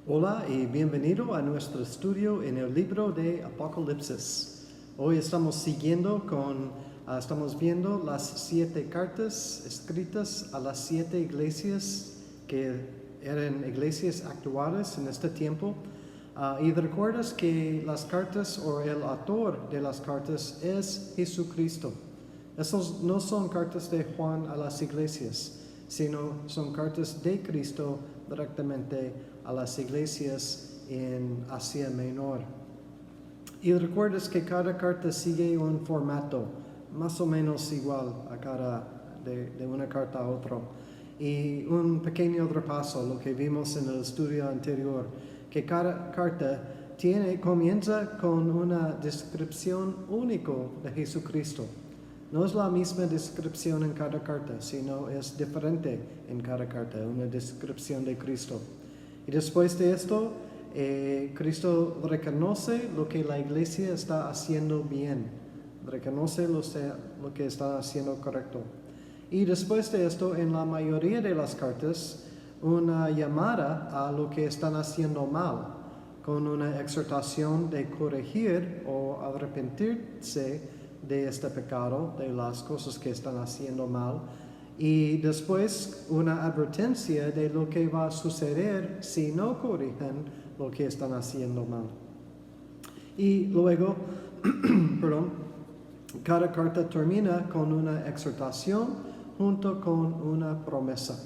Hola y bienvenido a nuestro estudio en el libro de Apocalipsis. Hoy estamos estamos viendo las 7 cartas escritas a las 7 iglesias que eran iglesias actuales en este tiempo. Y recuerdas que las cartas o el autor de las cartas es Jesucristo. Esos no son cartas de Juan a las iglesias, sino son cartas de Cristo directamente a las iglesias en Asia Menor. Y recuerdas que cada carta sigue un formato más o menos igual de una carta a otra. Y un pequeño repaso, lo que vimos en el estudio anterior, que cada carta comienza con una descripción única de Jesucristo. No es la misma descripción en cada carta, sino es diferente en cada carta, una descripción de Cristo. Y después de esto, Cristo reconoce lo que la iglesia está haciendo bien, reconoce lo que está haciendo correcto. Y después de esto, en la mayoría de las cartas, una llamada a lo que están haciendo mal, con una exhortación de corregir o arrepentirse de este pecado, de las cosas que están haciendo mal, y después una advertencia de lo que va a suceder si no corrigen lo que están haciendo mal. Y luego, cada carta termina con una exhortación junto con una promesa.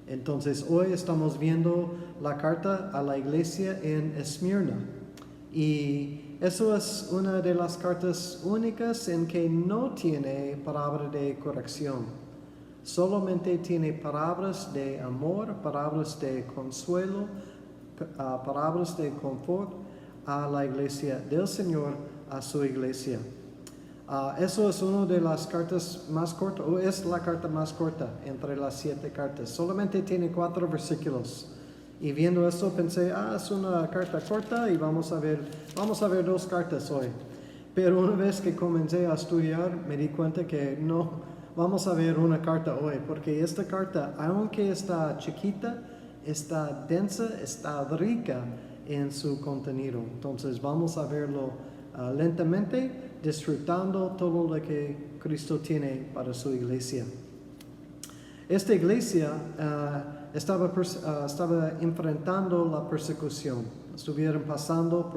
Entonces, hoy estamos viendo la carta a la iglesia en Esmirna. Y eso es una de las cartas únicas en que no tiene palabra de corrección. Solamente tiene palabras de amor, palabras de consuelo, palabras de confort a la iglesia del Señor, a su iglesia. Eso es una de las cartas más cortas, o es la carta más corta entre las 7 cartas. Solamente tiene 4 versículos. Y viendo eso pensé, es una carta corta y vamos a ver 2 cartas hoy. Pero una vez que comencé a estudiar me di cuenta que no vamos a ver una carta hoy, porque esta carta, aunque está chiquita, está densa, está rica en su contenido. Entonces vamos a verlo lentamente, disfrutando todo lo que Cristo tiene para su iglesia. Esta iglesia estaba enfrentando la persecución. Estuvieron pasando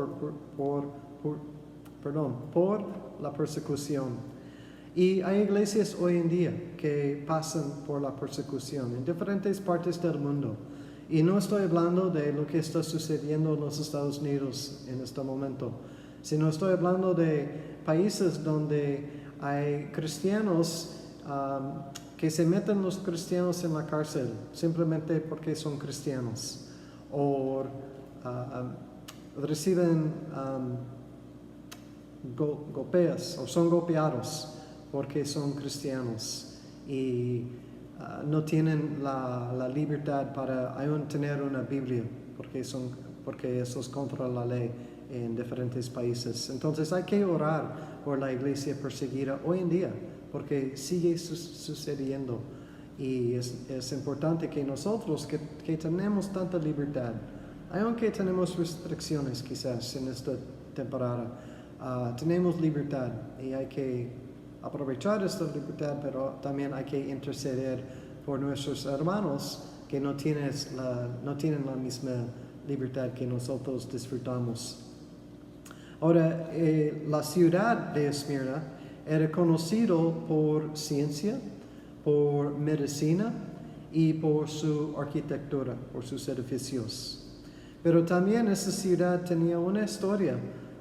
por la persecución. Y hay iglesias hoy en día que pasan por la persecución en diferentes partes del mundo. Y no estoy hablando de lo que está sucediendo en los Estados Unidos en este momento, sino estoy hablando de países donde hay cristianos que se meten los cristianos en la cárcel simplemente porque son cristianos o reciben golpes o son golpeados porque son cristianos y no tienen la libertad para aún tener una Biblia porque eso es contra la ley en diferentes países. Entonces hay que orar por la iglesia perseguida hoy en día, porque sigue sucediendo. Y es importante que nosotros, que tenemos tanta libertad, aunque tenemos restricciones quizás en esta temporada, tenemos libertad y hay que aprovechar esta libertad, pero también hay que interceder por nuestros hermanos que no tienen la misma libertad que nosotros disfrutamos. Ahora, la ciudad de Esmirna era conocido por ciencia, por medicina y por su arquitectura, por sus edificios. Pero también esa ciudad tenía una historia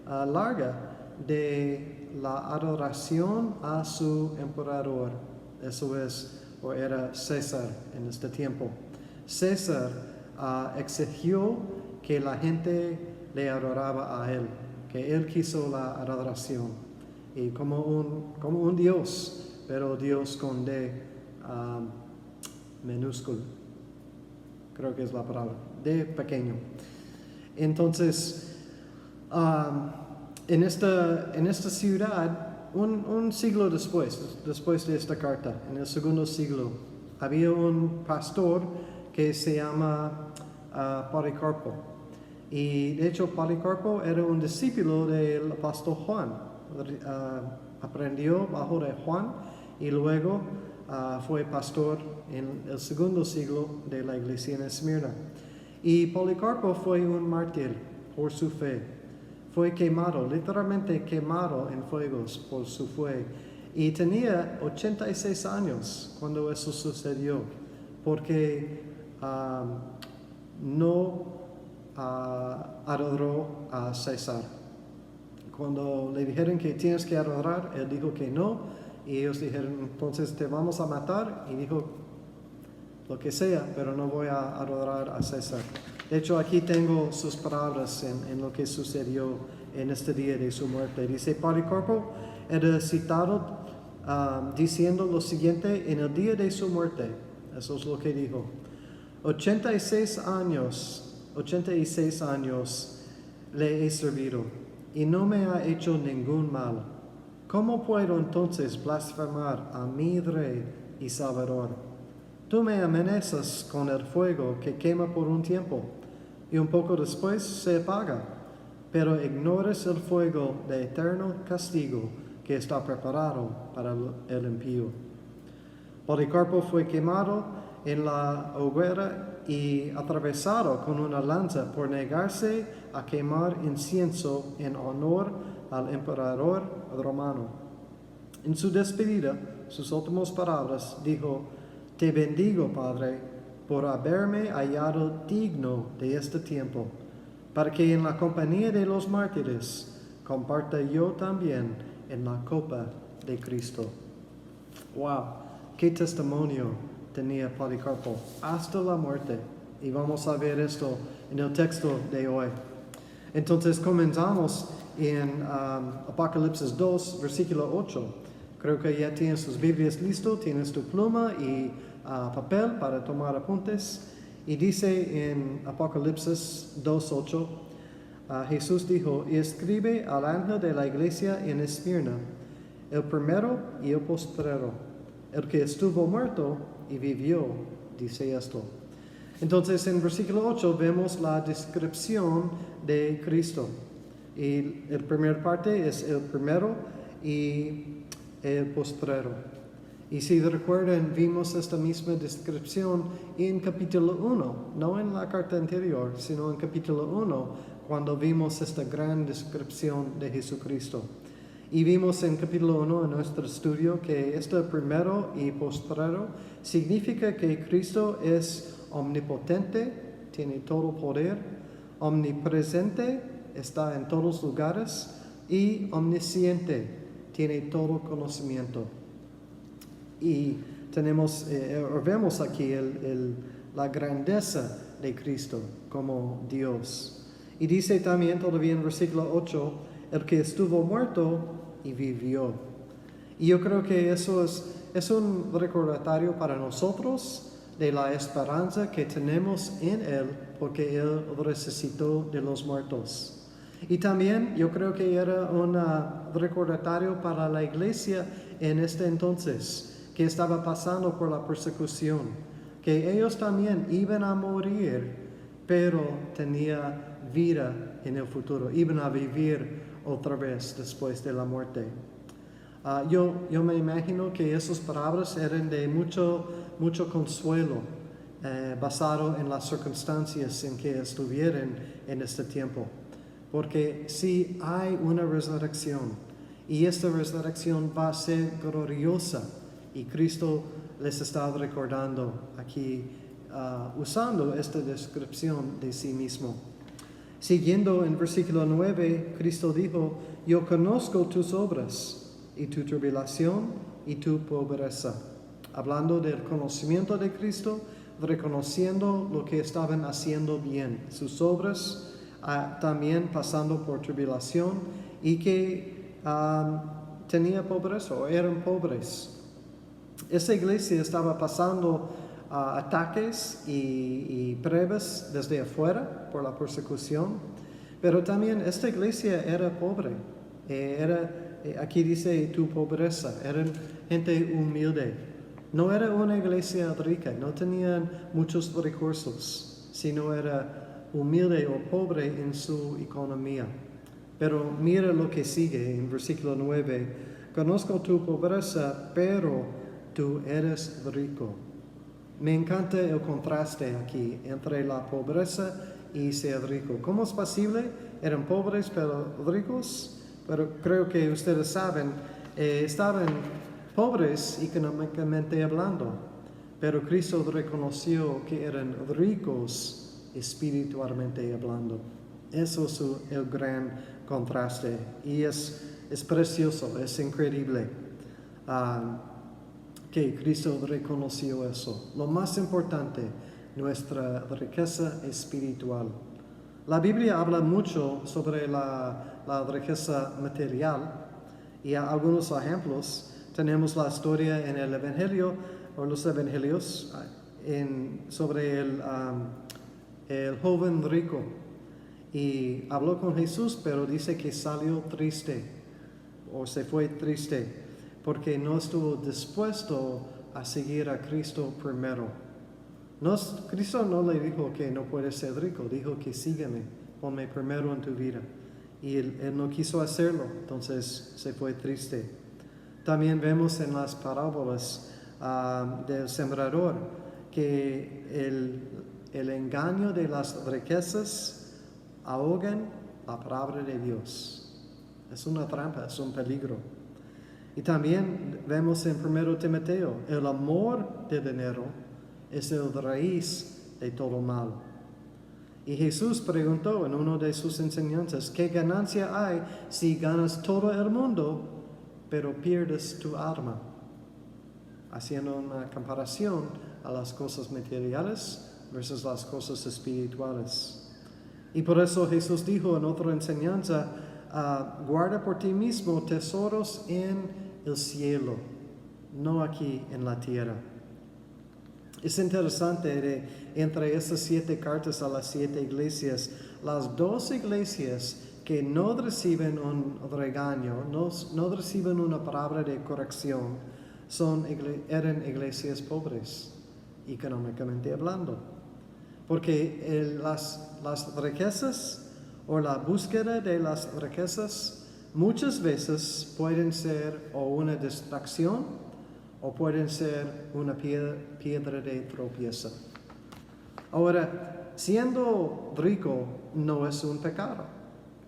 larga de la adoración a su emperador. Eso era César en este tiempo. César exigió que la gente le adoraba a él, que él quiso la adoración. Y como un Dios, pero Dios con D minúsculo, creo que es la palabra, D pequeño. Entonces, en esta ciudad, un siglo después de esta carta, en el 2 siglo, había un pastor que se llama Policarpo. Y de hecho, Policarpo era un discípulo del apóstol Juan. Aprendió bajo de Juan y luego fue pastor en el segundo siglo de la iglesia en Esmirna. Y Policarpo fue un mártir por su fe. Fue quemado, literalmente quemado en fuegos por su fe. Y tenía 86 años cuando eso sucedió, porque no adoró a César. Cuando le dijeron que tienes que adorar, él dijo que no, y ellos dijeron, entonces te vamos a matar, y dijo, lo que sea, pero no voy a adorar a César. De hecho, aquí tengo sus palabras en lo que sucedió en este día de su muerte. Dice, Policarpo era citado diciendo lo siguiente en el día de su muerte. Eso es lo que dijo. 86 años le he servido y no me ha hecho ningún mal. ¿Cómo puedo entonces blasfemar a mi Rey y Salvador? Tú me amenazas con el fuego que quema por un tiempo y un poco después se apaga, pero ignoras el fuego de eterno castigo que está preparado para el impío. Policarpo fue quemado en la hoguera y atravesado con una lanza por negarse a quemar incienso en honor al emperador romano. En su despedida, sus últimas palabras, dijo, te bendigo, Padre, por haberme hallado digno de este tiempo, para que en la compañía de los mártires comparta yo también en la copa de Cristo. ¡Wow! ¡Qué testimonio tenía Policarpo hasta la muerte! Y vamos a ver esto en el texto de hoy. Entonces comenzamos en Apocalipsis 2, versículo 8. Creo que ya tienes sus Biblias listos, tienes tu pluma y papel para tomar apuntes. Y dice en Apocalipsis 2:8, Jesús dijo, y escribe al ángel de la iglesia en Esmirna, el primero y el postrero, el que estuvo muerto y vivió, dice esto. Entonces en versículo 8 vemos la descripción de Cristo. Y la primera parte es el primero y el postrero. Y si recuerdan, vimos esta misma descripción en capítulo 1, no en la carta anterior, sino en capítulo 1, cuando vimos esta gran descripción de Jesucristo. Y vimos en capítulo 1 en nuestro estudio que este primero y postrero significa que Cristo es omnipotente, tiene todo poder, omnipresente, está en todos lugares, y omnisciente, tiene todo conocimiento. Y vemos aquí la grandeza de Cristo como Dios. Y dice también todavía en versículo 8, el que estuvo muerto y vivió. Y yo creo que eso es un recordatorio para nosotros de la esperanza que tenemos en Él, porque Él resucitó de los muertos. Y también yo creo que era un recordatorio para la iglesia en este entonces, que estaba pasando por la persecución, que ellos también iban a morir, pero tenía vida en el futuro, iban a vivir otra vez después de la muerte. Yo me imagino que esas palabras eran de mucho consuelo, basado en las circunstancias en que estuvieron en este tiempo. Porque si hay una resurrección, y esta resurrección va a ser gloriosa, y Cristo les está recordando aquí, usando esta descripción de sí mismo. Siguiendo en versículo 9, Cristo dijo, yo conozco tus obras, y tu tribulación, y tu pobreza. Hablando del conocimiento de Cristo, reconociendo lo que estaban haciendo bien, sus obras, también pasando por tribulación, y que tenía pobreza, o eran pobres. Esta iglesia estaba pasando ataques y pruebas desde afuera por la persecución, pero también esta iglesia era pobre. Aquí dice tu pobreza, eran gente humilde. No era una iglesia rica, no tenían muchos recursos, sino era humilde o pobre en su economía. Pero mira lo que sigue en versículo 9. Conozco tu pobreza, pero tú eres rico. Me encanta el contraste aquí entre la pobreza y ser rico. ¿Cómo es posible? Eran pobres pero ricos, pero creo que ustedes saben, estaban pobres económicamente hablando, pero Cristo reconoció que eran ricos espiritualmente hablando. Eso es el gran contraste y es precioso, es increíble. Que Cristo reconoció eso. Lo más importante, nuestra riqueza espiritual. La Biblia habla mucho sobre la riqueza material y algunos ejemplos. Tenemos la historia en el Evangelio o los Evangelios sobre el joven rico. Y habló con Jesús, pero dice que salió triste o se fue triste porque no estuvo dispuesto a seguir a Cristo primero. Cristo no le dijo que no puedes ser rico, dijo que sígueme, ponme primero en tu vida. Y él no quiso hacerlo, entonces se fue triste. También vemos en las parábolas del sembrador que el engaño de las riquezas ahogan la palabra de Dios. Es una trampa, es un peligro. Y también vemos en 1 Timoteo, el amor del dinero es el raíz de todo mal. Y Jesús preguntó en una de sus enseñanzas, ¿qué ganancia hay si ganas todo el mundo, pero pierdes tu alma? Haciendo una comparación a las cosas materiales versus las cosas espirituales. Y por eso Jesús dijo en otra enseñanza, guarda por ti mismo tesoros en el cielo, no aquí en la tierra. Es interesante entre estas 7 cartas a las 7 iglesias, las 2 iglesias que no reciben un regaño, no reciben una palabra de corrección, eran iglesias pobres, económicamente hablando. Porque las riquezas o la búsqueda de las riquezas muchas veces pueden ser o una distracción o pueden ser una piedra de tropiezo. Ahora, siendo rico no es un pecado.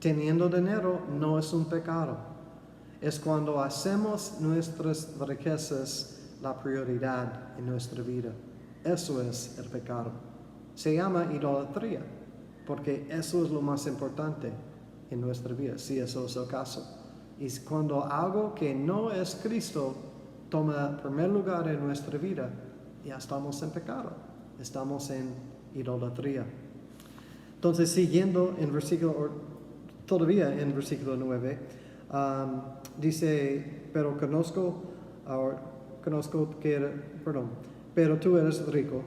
Teniendo dinero no es un pecado. Es cuando hacemos nuestras riquezas la prioridad en nuestra vida. Eso es el pecado. Se llama idolatría, porque eso es lo más importante en nuestra vida, si eso es el caso. Y cuando algo que no es Cristo toma primer lugar en nuestra vida, ya estamos en pecado, estamos en idolatría. Entonces, siguiendo en todavía en versículo 9, dice, pero tú eres rico,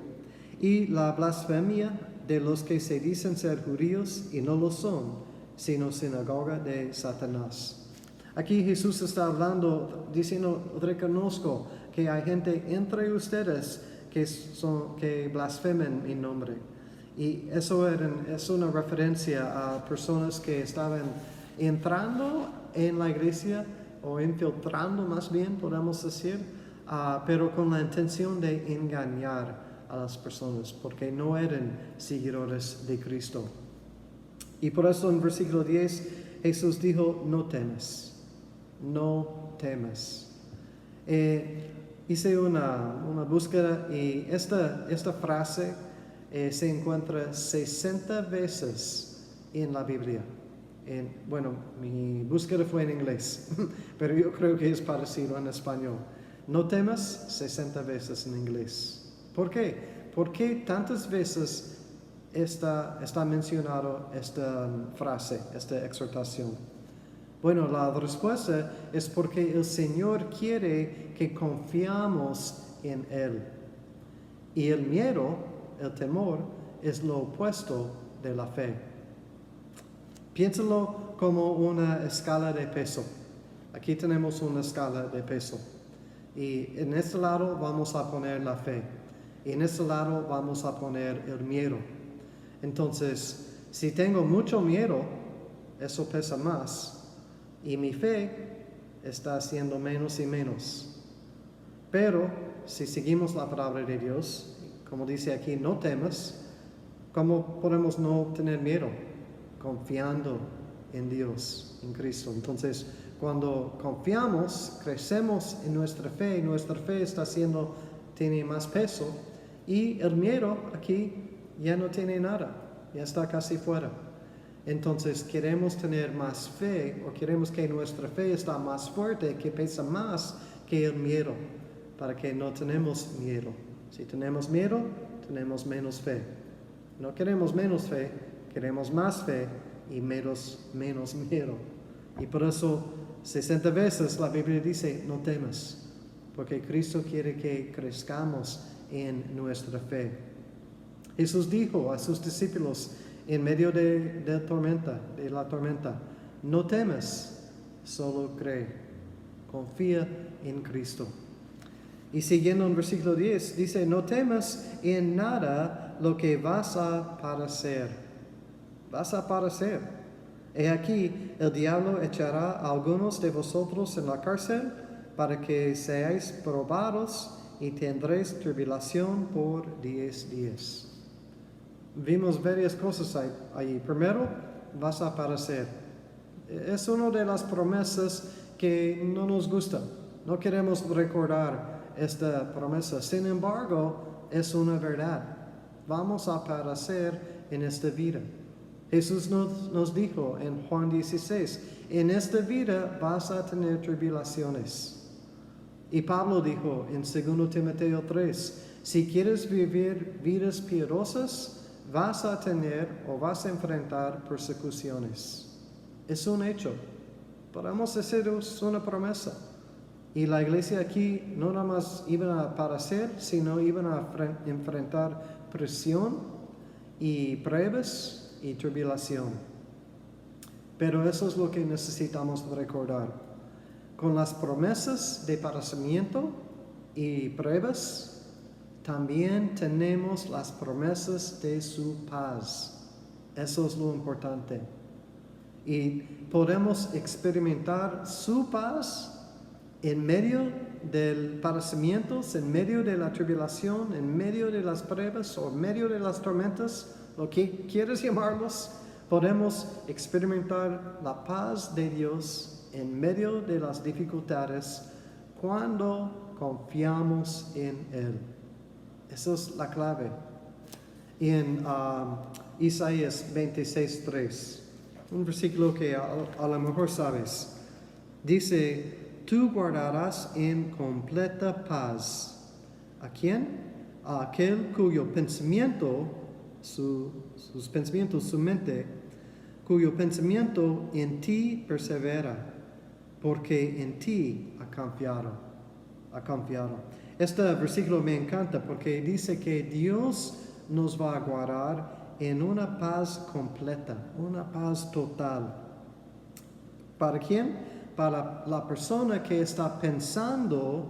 y la blasfemia de los que se dicen ser judíos y no lo son, sino sinagoga de Satanás. Aquí Jesús está hablando, diciendo, reconozco que hay gente entre ustedes que blasfemen mi nombre. Y eso es una referencia a personas que estaban entrando en la iglesia o infiltrando más bien, podemos decir, pero con la intención de engañar a las personas, porque no eran seguidores de Cristo. Y por eso en versículo 10 Jesús dijo, no temas, no temas. Hice una búsqueda y esta frase se encuentra 60 veces en la Biblia. Mi búsqueda fue en inglés, pero yo creo que es parecido en español. No temas 60 veces en inglés. ¿Por qué? ¿Por qué tantas veces está mencionado esta frase, esta exhortación? Bueno, la respuesta es porque el Señor quiere que confiamos en Él. Y el miedo, el temor, es lo opuesto de la fe. Piénsalo como una escala de peso. Aquí tenemos una escala de peso. Y en este lado vamos a poner la fe. Y en este lado vamos a poner el miedo. Entonces, si tengo mucho miedo, eso pesa más y mi fe está haciendo menos y menos. Pero si seguimos la palabra de Dios, como dice aquí, no temas, ¿cómo podemos no tener miedo? Confiando en Dios, en Cristo. Entonces, cuando confiamos, crecemos en nuestra fe tiene más peso y el miedo aquí ya no tiene nada, ya está casi fuera. Entonces queremos tener más fe o queremos que nuestra fe está más fuerte, que pesa más que el miedo, para que no tenemos miedo. Si tenemos miedo, tenemos menos fe. No queremos menos fe, queremos más fe y menos miedo. Y por eso 60 veces la Biblia dice, no temas, porque Cristo quiere que crezcamos en nuestra fe. Jesús dijo a sus discípulos en medio de la tormenta, no temas, solo cree, confía en Cristo. Y siguiendo en versículo 10, dice, no temas en nada lo que vas a padecer. Vas a padecer. He aquí, el diablo echará a algunos de vosotros en la cárcel para que seáis probados y tendréis tribulación por 10 días. Vimos varias cosas ahí. Primero, vas a padecer. Es una de las promesas que no nos gusta. No queremos recordar esta promesa. Sin embargo, es una verdad. Vamos a padecer en esta vida. Jesús nos dijo en Juan 16, en esta vida vas a tener tribulaciones. Y Pablo dijo en 2 Timoteo 3, si quieres vivir vidas piadosas, vas a tener o vas a enfrentar persecuciones. Es un hecho. Podemos decir es una promesa. Y la iglesia aquí no nada más iban a padecer, sino iban a enfrentar presión y pruebas y tribulación. Pero eso es lo que necesitamos recordar. Con las promesas de padecimiento y pruebas, también tenemos las promesas de su paz. Eso es lo importante. Y podemos experimentar su paz en medio del padecimiento, en medio de la tribulación, en medio de las pruebas o en medio de las tormentas, lo que quieras llamarlos, podemos experimentar la paz de Dios en medio de las dificultades cuando confiamos en Él. Esa es la clave. En Isaías 26:3, un versículo que a lo mejor sabes, dice, tú guardarás en completa paz. ¿A quién? A aquel cuyo pensamiento, sus pensamientos, su mente, cuyo pensamiento en ti persevera, porque en ti ha confiado. Este versículo me encanta porque dice que Dios nos va a guardar en una paz completa, una paz total. ¿Para quién? Para la persona que está pensando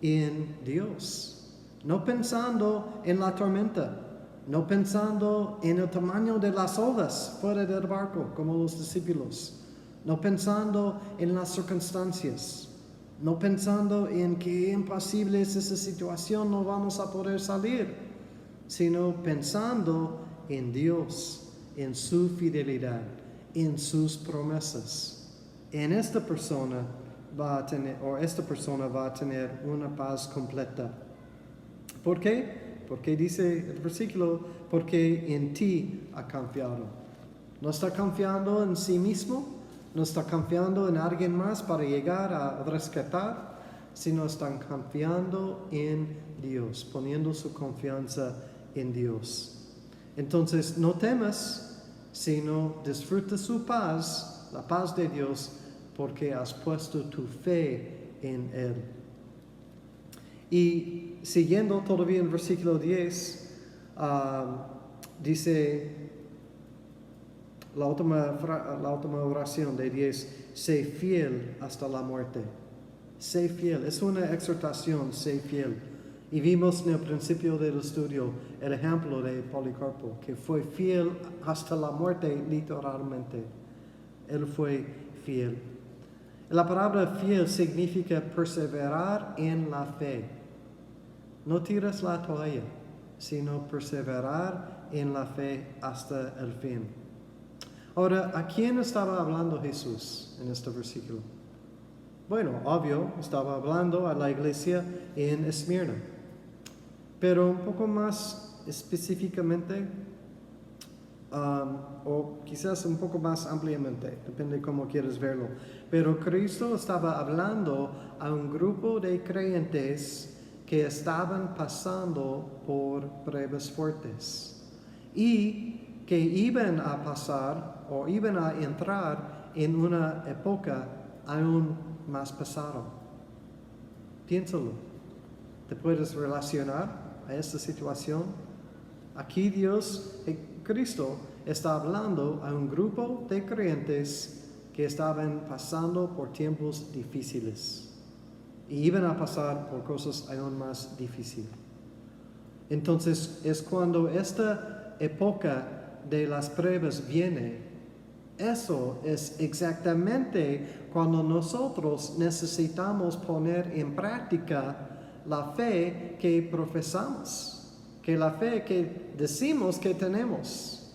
en Dios, no pensando en la tormenta, no pensando en el tamaño de las olas fuera del barco, como los discípulos, no pensando en las circunstancias, no pensando en que imposible es esa situación, no vamos a poder salir, sino pensando en Dios, en su fidelidad, en sus promesas. En esta persona va a tener una paz completa. ¿Por qué? Porque dice el versículo, porque en ti ha confiado. No está confiando en sí mismo, no está confiando en alguien más para llegar a rescatar, sino están confiando en Dios, poniendo su confianza en Dios. Entonces, no temas, sino disfruta su paz, la paz de Dios, porque has puesto tu fe en Él. Y siguiendo todavía en versículo 10, dice la última oración de 10, sé fiel hasta la muerte. Sé fiel, es una exhortación, sé fiel. Y vimos en el principio del estudio el ejemplo de Policarpo, que fue fiel hasta la muerte literalmente. Él fue fiel. La palabra fiel significa perseverar en la fe. No tiras la toalla, sino perseverar en la fe hasta el fin. Ahora, ¿a quién estaba hablando Jesús en este versículo? Bueno, obvio, estaba hablando a la iglesia en Esmirna. Pero un poco más específicamente, o quizás un poco más ampliamente, depende de cómo quieres verlo. Pero Cristo estaba hablando a un grupo de creyentes que estaban pasando por pruebas fuertes y que iban a pasar o iban a entrar en una época aún más pesada. Piénsalo. ¿Te puedes relacionar a esta situación? Aquí Cristo está hablando a un grupo de creyentes que estaban pasando por tiempos difíciles y iban a pasar por cosas aún más difíciles. Entonces es cuando esta época de las pruebas viene, eso es exactamente cuando nosotros necesitamos poner en práctica la fe que profesamos, que la fe que decimos que tenemos.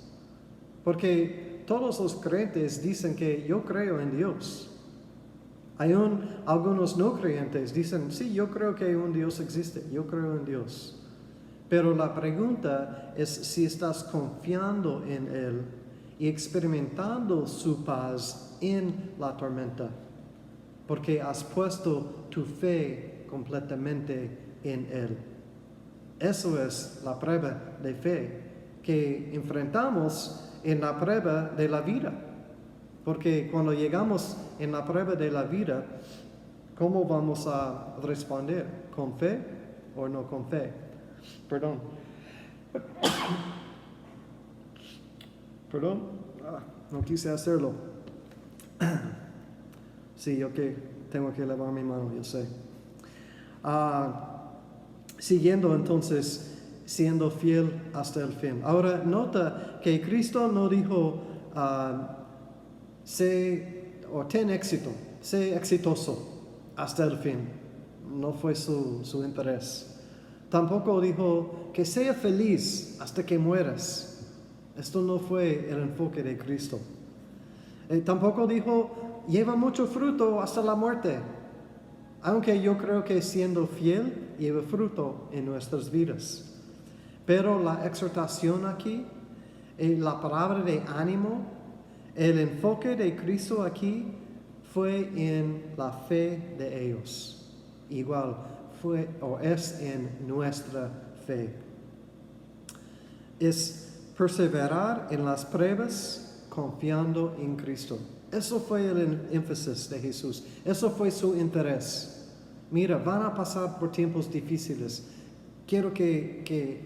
Porque todos los creyentes dicen que yo creo en Dios. Aún algunos no creyentes dicen, sí, yo creo que un Dios existe, yo creo en Dios. Pero la pregunta es si estás confiando en Él y experimentando su paz en la tormenta, porque has puesto tu fe completamente en Él. Eso es la prueba de fe que enfrentamos en la prueba de la vida. Porque cuando llegamos en la prueba de la vida, ¿cómo vamos a responder? ¿Con fe o no con fe? Perdón. Perdón. No quise hacerlo. Sí, ok. Tengo que lavar mi mano, yo sé. Siguiendo entonces, siendo fiel hasta el fin. Ahora nota que Cristo no dijo, ten éxito, sé exitoso hasta el fin. No fue su interés. Tampoco dijo que sea feliz hasta que mueras. Esto no fue el enfoque de Cristo. Tampoco dijo, lleva mucho fruto hasta la muerte. Aunque yo creo que siendo fiel lleva fruto en nuestras vidas. Pero la exhortación aquí, la palabra de ánimo, el enfoque de Cristo aquí fue en la fe de ellos. Igual fue o es en nuestra fe. Es perseverar en las pruebas confiando en Cristo. Eso fue el énfasis de Jesús. Eso fue su interés. Mira, van a pasar por tiempos difíciles. Quiero que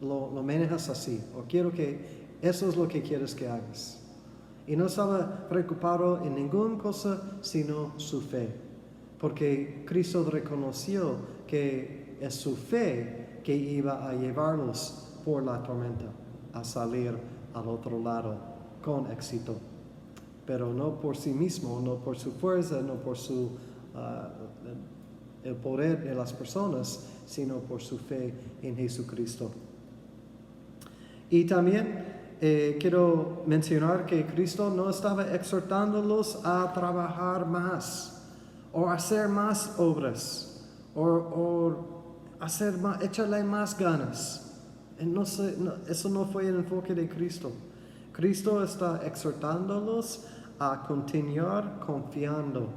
lo manejas así. O quiero que eso es lo que quieres que hagas. Y no estaba preocupado en ninguna cosa sino su fe. Porque Cristo reconoció que es su fe que iba a llevarlos por la tormenta, a salir al otro lado con éxito. Pero no por sí mismo, no por su fuerza, no por el poder de las personas, sino por su fe en Jesucristo. Y también quiero mencionar que Cristo no estaba exhortándolos a trabajar más, o hacer más obras, o echarle más ganas. Eso no fue el enfoque de Cristo. Cristo está exhortándolos a continuar confiando,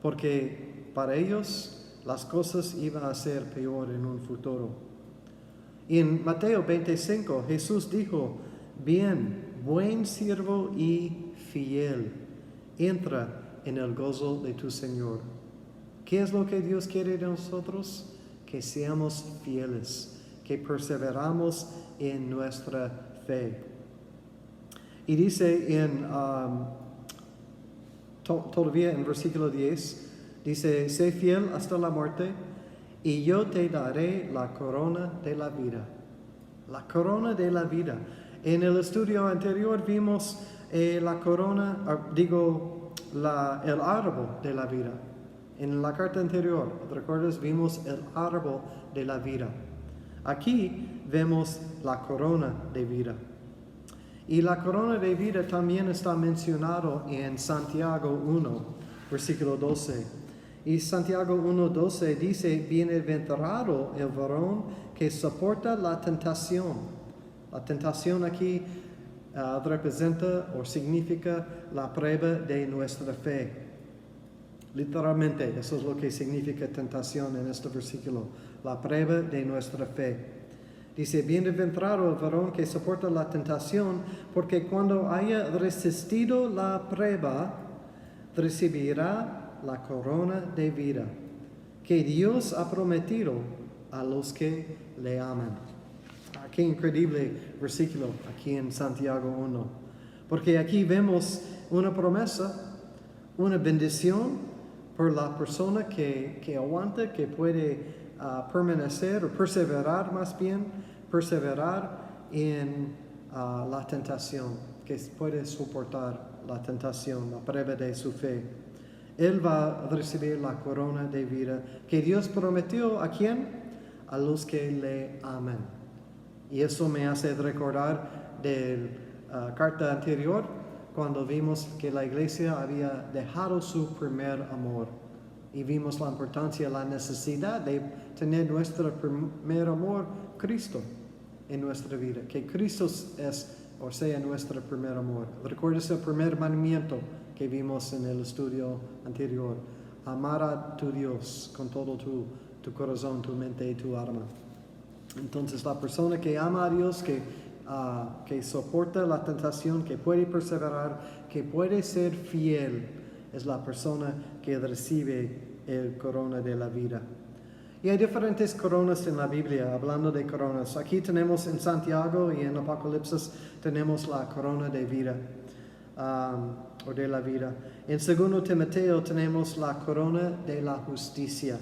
porque para ellos las cosas iban a ser peor en un futuro. En Mateo 25, Jesús dijo, bien, buen siervo y fiel, entra en el gozo de tu Señor. ¿Qué es lo que Dios quiere de nosotros? Que seamos fieles, que perseveramos en nuestra fe. Y dice todavía en versículo 10, dice, sé fiel hasta la muerte y yo te daré la corona de la vida. La corona de la vida. En el estudio anterior vimos la corona, el árbol de la vida. En la carta anterior, ¿recuerdas? Vimos el árbol de la vida. Aquí vemos la corona de vida. Y la corona de vida también está mencionado en Santiago 1, versículo 12. Y Santiago 1:12 dice, bienaventurado el varón que soporta la tentación. La tentación aquí representa o significa la prueba de nuestra fe. Literalmente, eso es lo que significa tentación en este versículo, la prueba de nuestra fe. Dice, bienaventurado el varón que soporta la tentación, porque cuando haya resistido la prueba, recibirá la corona de vida que Dios ha prometido a los que le aman. Qué increíble versículo aquí en Santiago 1. Porque aquí vemos una promesa, una bendición por la persona que aguanta, que puede permanecer o perseverar más bien, perseverar en la tentación, que puede soportar la tentación, la prueba de su fe. Él va a recibir la corona de vida que Dios prometió ¿a quién? A los que le aman. Y eso me hace recordar de la carta anterior, cuando vimos que la iglesia había dejado su primer amor. Y vimos la importancia, la necesidad de tener nuestro primer amor, Cristo, en nuestra vida. Que Cristo es, o sea, nuestro primer amor. ¿Recuerdas el primer mandamiento que vimos en el estudio anterior? Amar a tu Dios con todo tu corazón, tu mente y tu alma. Entonces, la persona que ama a Dios, que soporta la tentación, que puede perseverar, que puede ser fiel, es la persona que recibe el corona de la vida. Y hay diferentes coronas en la Biblia, hablando de coronas. Aquí tenemos en Santiago y en Apocalipsis tenemos la corona de vida, o de la vida. En 2 Timoteo tenemos la corona de la justicia.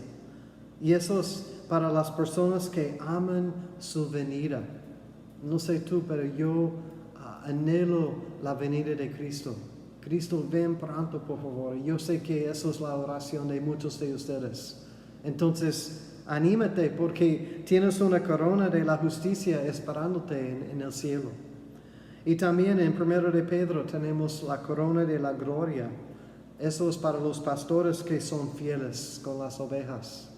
Y eso es para las personas que aman su venida. No sé tú, pero yo anhelo la venida de Cristo. Cristo, ven pronto, por favor. Yo sé que eso es la oración de muchos de ustedes. Entonces, anímate porque tienes una corona de la justicia esperándote en el cielo. Y también en 1 de Pedro tenemos la corona de la gloria. Eso es para los pastores que son fieles con las ovejas.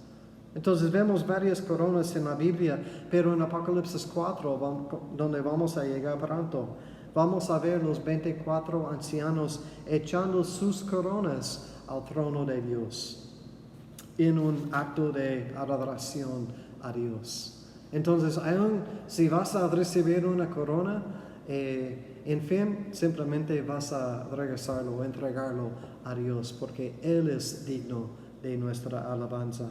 Entonces vemos varias coronas en la Biblia, pero en Apocalipsis 4, donde vamos a llegar pronto, vamos a ver los 24 ancianos echando sus coronas al trono de Dios, en un acto de adoración a Dios. Entonces, aun si vas a recibir una corona, en fin, simplemente vas a regresarlo, entregarlo a Dios, porque Él es digno de nuestra alabanza.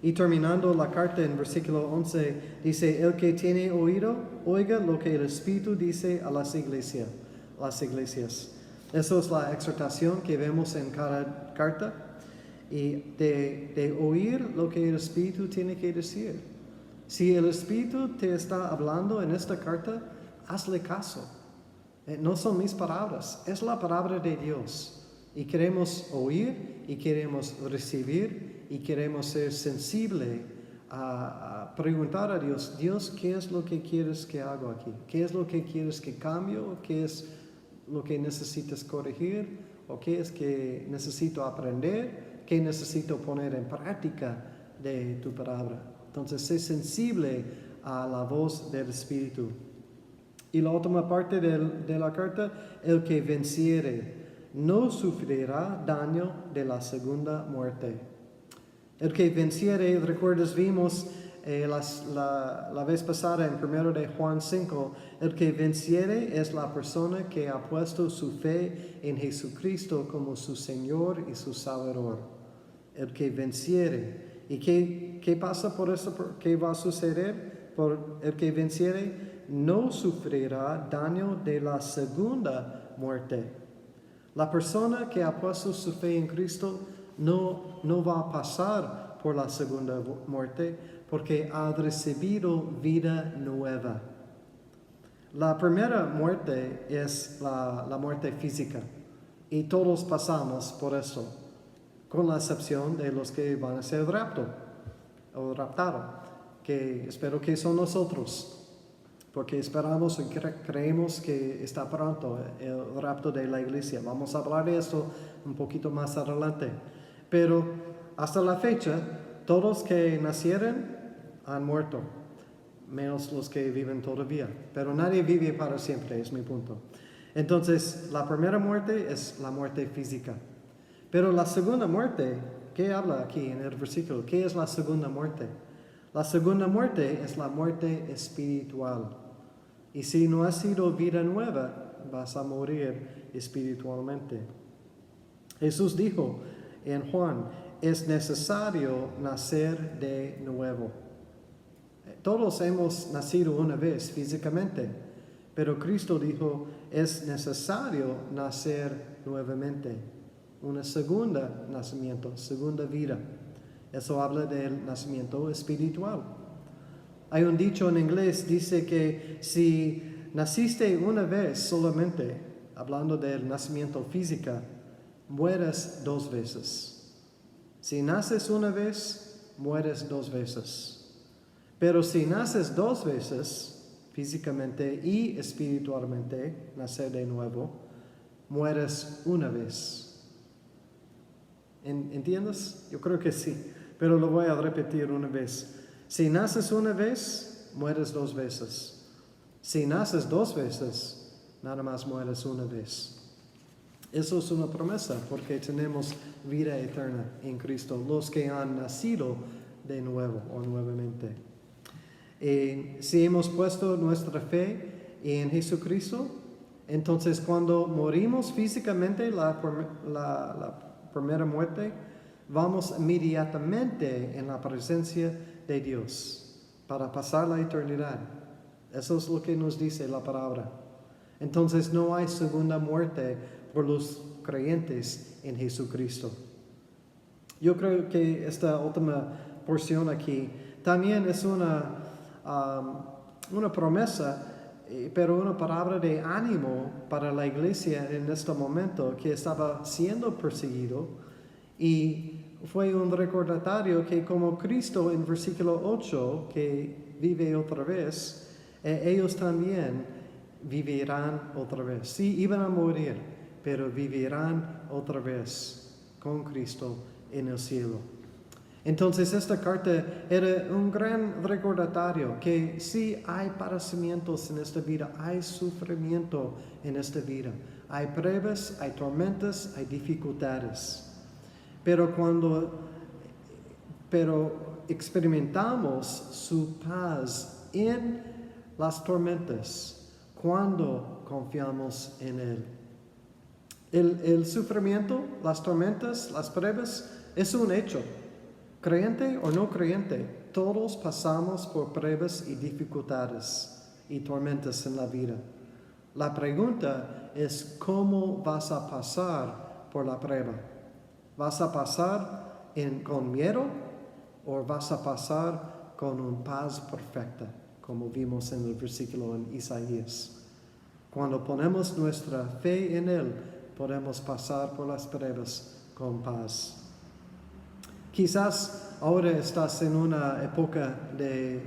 Y terminando la carta en versículo 11, dice, el que tiene oído, oiga lo que el Espíritu dice a las iglesias. Eso es la exhortación que vemos en cada carta. Y de oír lo que el Espíritu tiene que decir. Si el Espíritu te está hablando en esta carta, hazle caso. No son mis palabras, es la palabra de Dios. Y queremos oír y queremos recibir y queremos ser sensibles a preguntar a Dios, Dios, ¿qué es lo que quieres que haga aquí? ¿Qué es lo que quieres que cambie? ¿Qué es lo que necesitas corregir? ¿O qué es que necesito aprender? ¿Qué necesito poner en práctica de tu palabra? Entonces, sé sensible a la voz del Espíritu. Y la última parte de la carta, el que venciere no sufrirá daño de la segunda muerte. El que venciere, recuerdas, vimos la vez pasada en 1 de Juan 5, el que venciere es la persona que ha puesto su fe en Jesucristo como su Señor y su Salvador. El que venciere. ¿Y qué pasa por eso? ¿Qué va a suceder? Por el que venciere no sufrirá daño de la segunda muerte. La persona que ha puesto su fe en Cristo no va a pasar por la segunda muerte porque ha recibido vida nueva. La primera muerte es la muerte física y todos pasamos por eso, con la excepción de los que van a ser raptados, que espero que son nosotros, porque esperamos y creemos que está pronto el rapto de la iglesia. Vamos a hablar de esto un poquito más adelante. Pero hasta la fecha, todos que nacieron han muerto, menos los que viven todavía. Pero nadie vive para siempre, es mi punto. Entonces, la primera muerte es la muerte física. Pero la segunda muerte, ¿qué habla aquí en el versículo? ¿Qué es la segunda muerte? La segunda muerte es la muerte espiritual. Y si no has sido vida nueva, vas a morir espiritualmente. Jesús dijo en Juan, es necesario nacer de nuevo. Todos hemos nacido una vez físicamente, pero Cristo dijo, es necesario nacer nuevamente. Una segunda nacimiento, segunda vida. Eso habla del nacimiento espiritual. Hay un dicho en inglés, dice que si naciste una vez solamente, hablando del nacimiento físico, mueres 2 veces. Si naces una vez, mueres 2 veces. Pero si naces 2 veces, físicamente y espiritualmente, nacer de nuevo, mueres una vez. ¿Entiendes? Yo creo que sí, pero lo voy a repetir una vez. Si naces una vez, mueres 2 veces. Si naces 2 veces, nada más mueres una vez. Eso es una promesa porque tenemos vida eterna en Cristo, los que han nacido de nuevo o nuevamente. Si hemos puesto nuestra fe en Jesucristo, entonces cuando morimos físicamente la primera muerte, vamos inmediatamente en la presencia de Dios para pasar la eternidad. Eso es lo que nos dice la palabra. Entonces no hay segunda muerte por los creyentes en Jesucristo. Yo creo que esta última porción aquí también es una promesa, pero una palabra de ánimo para la iglesia en este momento que estaba siendo perseguido, y fue un recordatorio que como Cristo en versículo 8, que vive otra vez, ellos también vivirán otra vez. Sí, iban a morir, pero vivirán otra vez con Cristo en el cielo. Entonces esta carta era un gran recordatorio que sí hay padecimientos en esta vida, hay sufrimiento en esta vida, hay pruebas, hay tormentas, hay dificultades. Pero experimentamos su paz en las tormentas cuando confiamos en Él. El sufrimiento, las tormentas, las pruebas es un hecho. Creyente o no creyente, todos pasamos por pruebas y dificultades y tormentas en la vida. La pregunta es cómo vas a pasar por la prueba. ¿Vas a pasar con miedo o vas a pasar con una paz perfecta, como vimos en el versículo en Isaías? Cuando ponemos nuestra fe en Él, podemos pasar por las pruebas con paz. Quizás ahora estás en una época de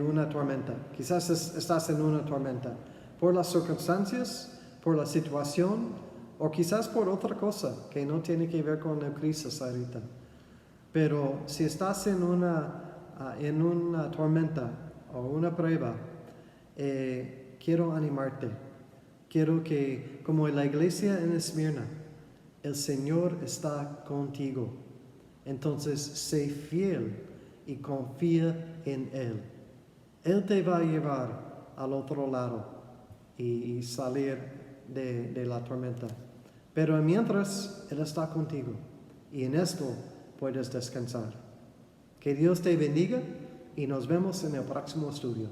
una tormenta. Quizás estás en una tormenta por las circunstancias, por la situación, o quizás por otra cosa que no tiene que ver con la crisis ahorita. Pero si estás en una tormenta o una prueba, quiero animarte. Quiero que, como en la iglesia en Esmirna, el Señor está contigo. Entonces, sé fiel y confía en Él. Él te va a llevar al otro lado y salir de la tormenta. Pero mientras, Él está contigo. Y en esto puedes descansar. Que Dios te bendiga y nos vemos en el próximo estudio.